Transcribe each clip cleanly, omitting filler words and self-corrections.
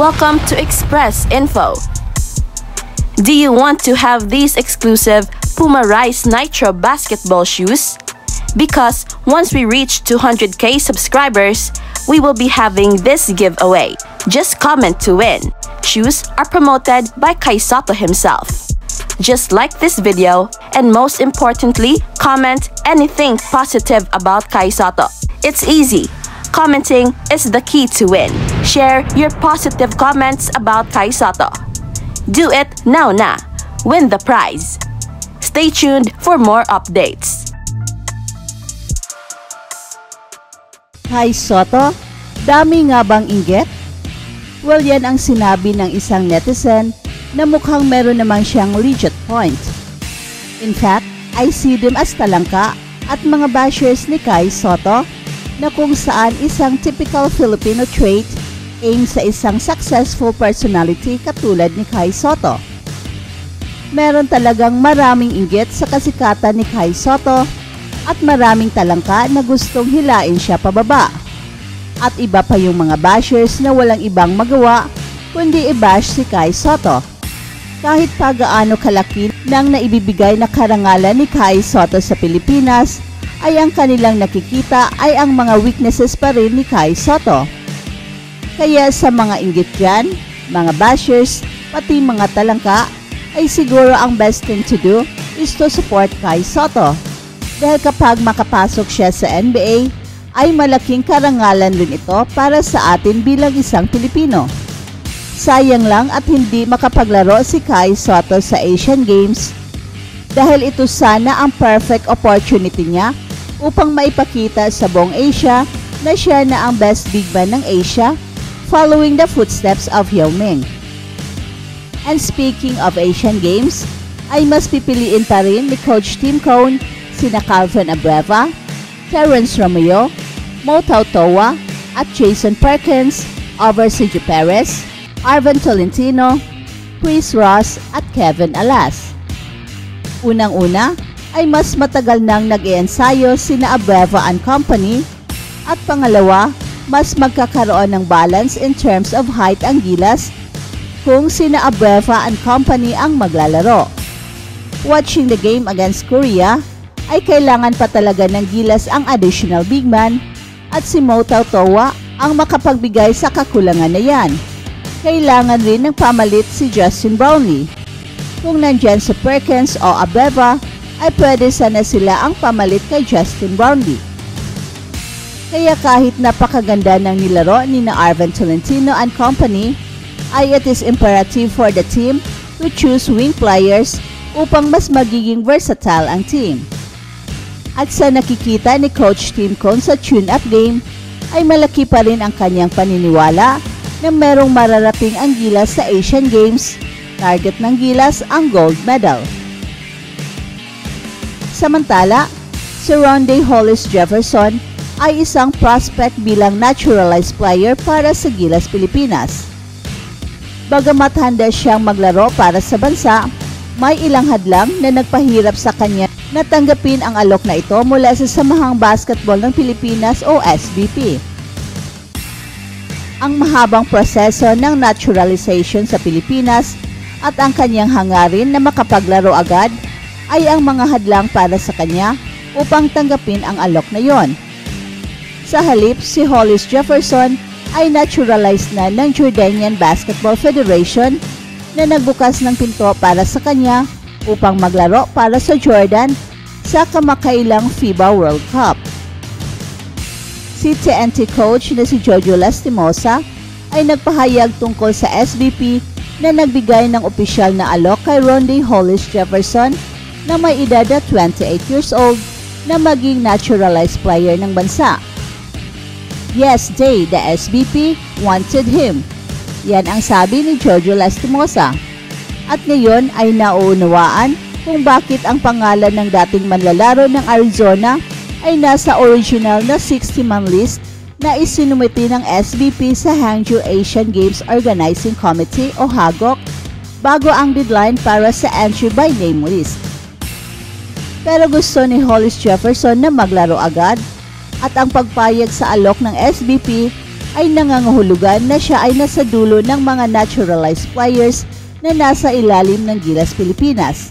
Welcome to Express Info. Do you want to have these exclusive Puma Rise Nitro basketball shoes? Because once we reach 200k subscribers, we will be having this giveaway. Just comment to win. Shoes are promoted by Kai Sotto himself. Just like this video, and most importantly, comment anything positive about Kai Sotto. It's easy. Commenting is the key to win. Share your positive comments about Kai Sotto. Do it now na. Win the prize. Stay tuned for more updates. Kai Sotto, dami nga bang inggit? Well, yan ang sinabi ng isang netizen na mukhang meron naman siyang legit point. In fact, I see them as talangka at mga bashers ni Kai Sotto na kung saan isang typical Filipino trait aimed sa isang successful personality katulad ni Kai Sotto. Meron talagang maraming inggit sa kasikatan ni Kai Sotto at maraming talangka na gustong hilain siya pababa. At iba pa yung mga bashers na walang ibang magawa kundi i-bash si Kai Sotto. Kahit pa gaano kalaki ng naibibigay na karangalan ni Kai Sotto sa Pilipinas, ay ang kanilang nakikita ay ang mga weaknesses pa rin ni Kai Sotto. Kaya sa mga inggit dyan, mga bashers, pati mga talangka, ay siguro ang best thing to do is to support Kai Sotto. Dahil kapag makapasok siya sa NBA, ay malaking karangalan rin ito para sa atin bilang isang Pilipino. Sayang lang at hindi makapaglaro si Kai Sotto sa Asian Games dahil ito sana ang perfect opportunity niya upang maipakita sa buong Asia na siya na ang best big man ng Asia following the footsteps of Yao Ming. And speaking of Asian Games, ay mas pipiliin pa rin ni Coach Tim Cone sina Calvin Abreva, Terrence Romeo, Mo Tautoa at Jason Perkins over si Joe Perez, Arvin Tolentino, Chris Ross at Kevin Alas. Unang-una ay mas matagal nang nag-iensayo sina Abreva and Company at pangalawa, mas magkakaroon ng balance in terms of height ang gilas kung sina Abreva and Company ang maglalaro. Watching the game against Korea, ay kailangan pa talaga ng gilas ang additional big man at si Mo Tautoa ang makapagbigay sa kakulangan na yan. Kailangan rin ng pamalit si Justin Brownlee. Kung nandyan si Perkins o Abreva, ay pwede sana sila ang pamalit kay Justin Brownlee. Kaya kahit napakaganda ng nilaro ni na Arvin Tolentino and Company, ay it is imperative for the team to choose wing players upang mas magiging versatile ang team. At sa nakikita ni Coach Tim Cone sa tune-up game, ay malaki pa rin ang kanyang paniniwala na merong mararating ang gilas sa Asian Games, target ng gilas ang gold medal. Samantala, si Rondae Hollis Jefferson ay isang prospect bilang naturalized player para sa Gilas Pilipinas. Bagamat handa siyang maglaro para sa bansa, may ilang hadlang na nagpahirap sa kanya na tanggapin ang alok na ito mula sa Samahang Basketball ng Pilipinas o SBP. Ang mahabang proseso ng naturalization sa Pilipinas at ang kanyang hangarin na makapaglaro agad ay ang mga hadlang para sa kanya upang tanggapin ang alok na yon. Sa halip, si Hollis Jefferson ay naturalized na ng Jordanian Basketball Federation na nagbukas ng pinto para sa kanya upang maglaro para sa Jordan sa kamakailang FIBA World Cup. Si TNT coach na si Jojo Lastimosa ay nagpahayag tungkol sa SBP na nagbigay ng opisyal na alok kay Rondae Hollis Jefferson na may edad na 28 years old na maging naturalized player ng bansa. Yes, the SBP wanted him. Yan ang sabi ni Jojo Lastimosa. At ngayon ay nauunawaan kung bakit ang pangalan ng dating manlalaro ng Arizona ay nasa original na 60-man list na isinumiti ng SBP sa Hangzhou Asian Games Organizing Committee o HAGOC bago ang deadline para sa entry by name list. Pero gusto ni Hollis Jefferson na maglaro agad at ang pagpayag sa alok ng SBP ay nangangahulugan na siya ay nasa dulo ng mga naturalized players na nasa ilalim ng Gilas Pilipinas.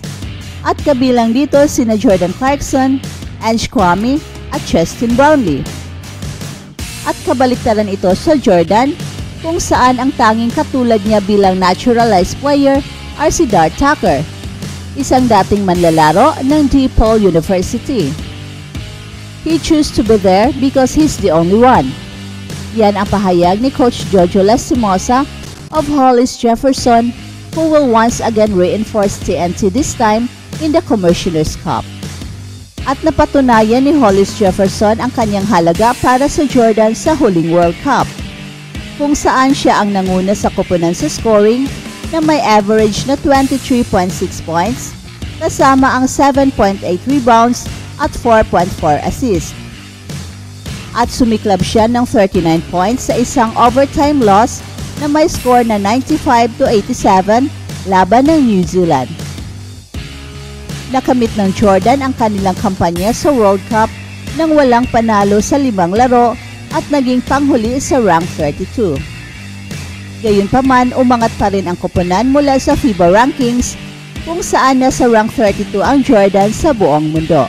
At kabilang dito sina Jordan Clarkson, Ange Kwame at Justin Brownlee. At kabaliktaran ito sa Jordan, kung saan ang tanging katulad niya bilang naturalized player ay si Dart Tucker, isang dating manlalaro ng DePaul University. He chose to be there because he's the only one. Yan ang pahayag ni Coach Jojo Lastimosa of Hollis Jefferson, who will once again reinforce TNT this time in the Commissioner's Cup. At napatunayan ni Hollis Jefferson ang kanyang halaga para sa Jordan sa huling World Cup, kung saan siya ang nanguna sa koponan sa scoring na may average na 23.6 points, kasama ang 7.8 rebounds at 4.4 assists. At sumiklab siya ng 39 points sa isang overtime loss na may score na 95-87 laban ng New Zealand. Nakamit ng Jordan ang kanilang kampanya sa World Cup nang walang panalo sa 5 laro at naging panghuli sa rank 32. Gayunpaman, umangat pa rin ang koponan mula sa FIBA rankings, kung saan nasa rank 32 ang Jordan sa buong mundo.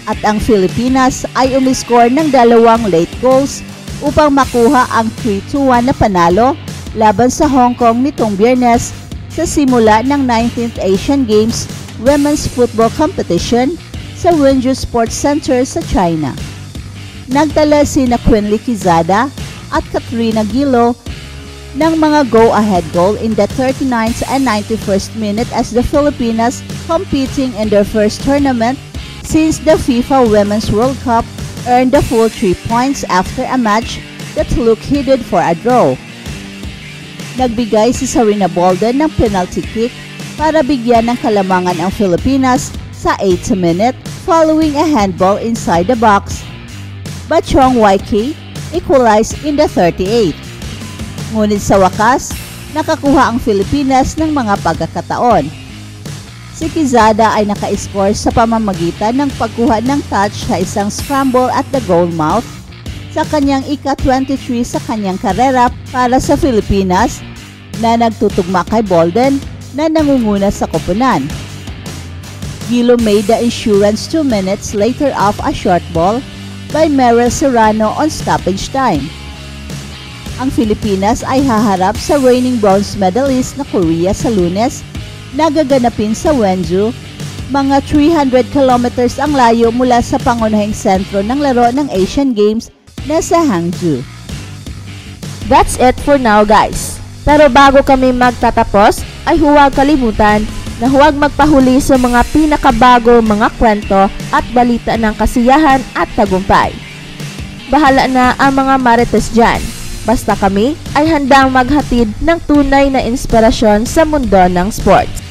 At ang Pilipinas ay umiscore ng 2 late goals upang makuha ang 3-1 na panalo laban sa Hong Kong nitong Biyernes sa simula ng 19th Asian Games Women's Football Competition sa Wenzhou Sports Center sa China. Nagtala sina Quinley Quezada at Katrina Gilo ng mga go-ahead goal in the 39th and 91st minute as the Filipinas, competing in their first tournament since the FIFA Women's World Cup, earned the full 3 points after a match that looked heated for a draw. Nagbigay si Sarina Bolden ng penalty kick para bigyan ng kalamangan ang Filipinas sa 8th minute following a handball inside the box, but Chong Wai-Kee equalized in the 38th. Ngunit sa wakas, nakakuha ang Filipinas ng mga pagkakataon. Si Quezada ay naka-score sa pamamagitan ng pagkuha ng touch sa isang scramble at the goal mouth sa kanyang ika-23 sa kanyang karera para sa Filipinas na nagtutugma kay Bolden na nangunguna sa koponan. Gilo made the insurance 2 minutes later off a short ball by Meryl Serrano on stoppage time. Ang Filipinas ay haharap sa reigning bronze medalist na Korea sa Lunes na gaganapin sa Wenzhou, mga 300 kilometers ang layo mula sa pangunahing sentro ng laro ng Asian Games na sa Hangzhou. That's it for now, guys. Pero bago kami magtatapos, ay huwag kalimutan na huwag magpahuli sa mga pinakabago mga kwento at balita ng kasiyahan at tagumpay. Bahala na ang mga marites dyan. Basta kami ay handang maghatid ng tunay na inspirasyon sa mundo ng sports.